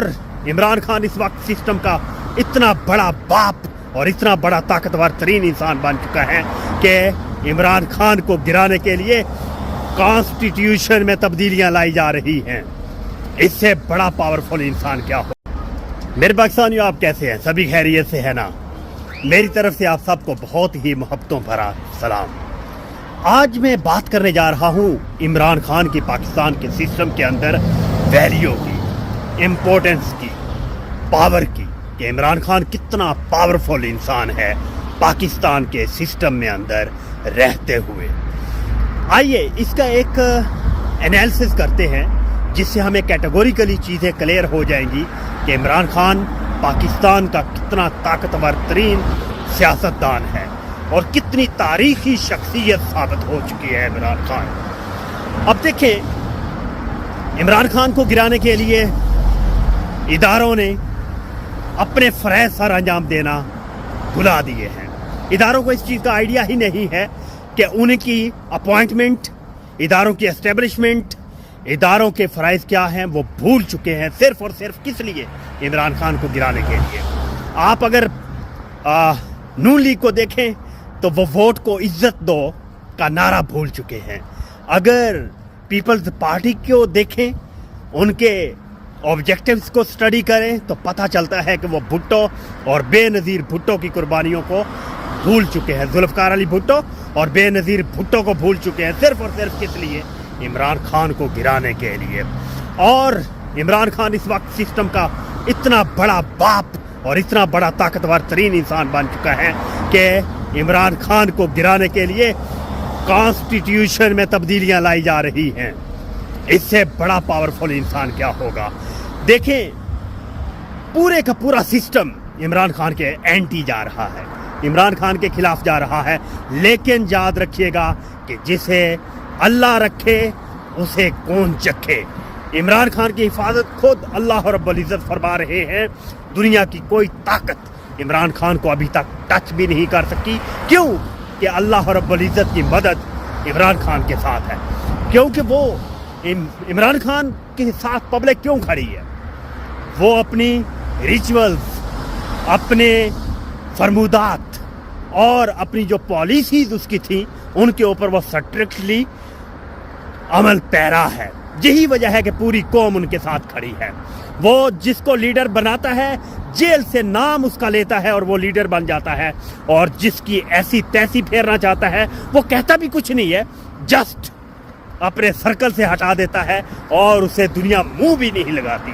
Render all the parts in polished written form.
और इमरान खान इस वक्त सिस्टम का इतना बड़ा बाप और इतना बड़ा ताकतवर तरीन इंसान बन चुका है कि इमरान खान को गिराने के लिए कॉन्स्टिट्यूशन में तब्दीलियां लाई जा रही हैं। इससे बड़ा पावरफुल इंसान क्या हो। मेरे पाकिस्तानियों, आप कैसे हैं? सभी खैरियत से है ना? मेरी तरफ से आप सबको बहुत ही मोहब्बतों भरा सलाम। आज मैं बात करने जा रहा हूँ इमरान खान की पाकिस्तान के सिस्टम के अंदर वैल्यू की, इम्पोर्टेंस की, पावर की, कि इमरान खान कितना पावरफुल इंसान है पाकिस्तान के सिस्टम में अंदर रहते हुए। आइए इसका एक एनालिसिस करते हैं जिससे हमें कैटेगोरिकली चीज़ें क्लियर हो जाएंगी कि इमरान खान पाकिस्तान का कितना ताकतवर तरीन सियासतदान है और कितनी तारीखी शख्सियत साबित हो चुकी है इमरान खान। अब देखें, इमरान खान को गिराने के लिए इदारों ने अपने फ़रज़ सर अंजाम देना भुला दिए हैं। इदारों को इस चीज़ का आइडिया ही नहीं है कि उनकी अपॉइंटमेंट, इदारों की एस्टेब्लिशमेंट, इदारों के फ़रज़ क्या हैं वो भूल चुके हैं, सिर्फ़ और सिर्फ किस लिए? इमरान खान को गिराने के लिए। आप अगर नून लीग को देखें तो वो वोट को इज्जत दो का नारा भूल चुके हैं। अगर पीपल्स पार्टी को देखें, उनके ऑब्जेक्टिव्स को स्टडी करें तो पता चलता है कि वो भुट्टो और बेनज़ीर भुट्टो की कुर्बानियों को भूल चुके हैं। जुल्फ़िकार अली भुट्टो और बेनज़ीर भुट्टो को भूल चुके हैं, सिर्फ़ और सिर्फ किस लिए? इमरान खान को गिराने के लिए। और इमरान खान इस वक्त सिस्टम का इतना बड़ा बाप और इतना बड़ा ताकतवर तरीन इंसान बन चुका है कि इमरान खान को गिराने के लिए कॉन्स्टिट्यूशन में तब्दीलियां लाई जा रही हैं। इससे बड़ा पावरफुल इंसान क्या होगा? देखें, पूरे का पूरा सिस्टम इमरान खान के एंटी जा रहा है, इमरान खान के खिलाफ जा रहा है। लेकिन याद रखिएगा कि जिसे अल्लाह रखे उसे कौन चखे। इमरान खान की हिफाजत खुद अल्लाह रब्बुल इज़्ज़त फरमा रहे हैं। दुनिया की कोई ताकत इमरान खान को अभी तक टच भी नहीं कर सकी। क्यों? कि अल्लाह रब्बुल इज़्ज़त की मदद इमरान खान के साथ है। क्योंकि वो इमरान खान के साथ पब्लिक क्यों खड़ी है? वो अपनी रिचुअल्स, अपने फरमुदात और अपनी जो पॉलिसीज उसकी थी उनके ऊपर वो स्ट्रिक्टली अमल पैरा है। यही वजह है कि पूरी कौम उनके साथ खड़ी है। वो जिसको लीडर बनाता है जेल से नाम उसका लेता है और वो लीडर बन जाता है, और जिसकी ऐसी तैसी फेरना चाहता है वो कहता भी कुछ नहीं है, जस्ट अपने सर्कल से हटा देता है और उसे दुनिया मुंह भी नहीं लगाती।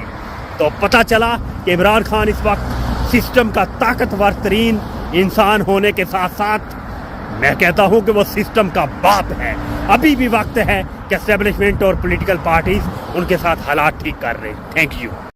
तो पता चला कि इमरान खान इस वक्त सिस्टम का ताकतवर तरीन इंसान होने के साथ साथ मैं कहता हूं कि वो सिस्टम का बाप है। अभी भी वक्त है कि एस्टेब्लिशमेंट और पॉलिटिकल पार्टीज उनके साथ हालात ठीक कर रहे हैं। Thank you.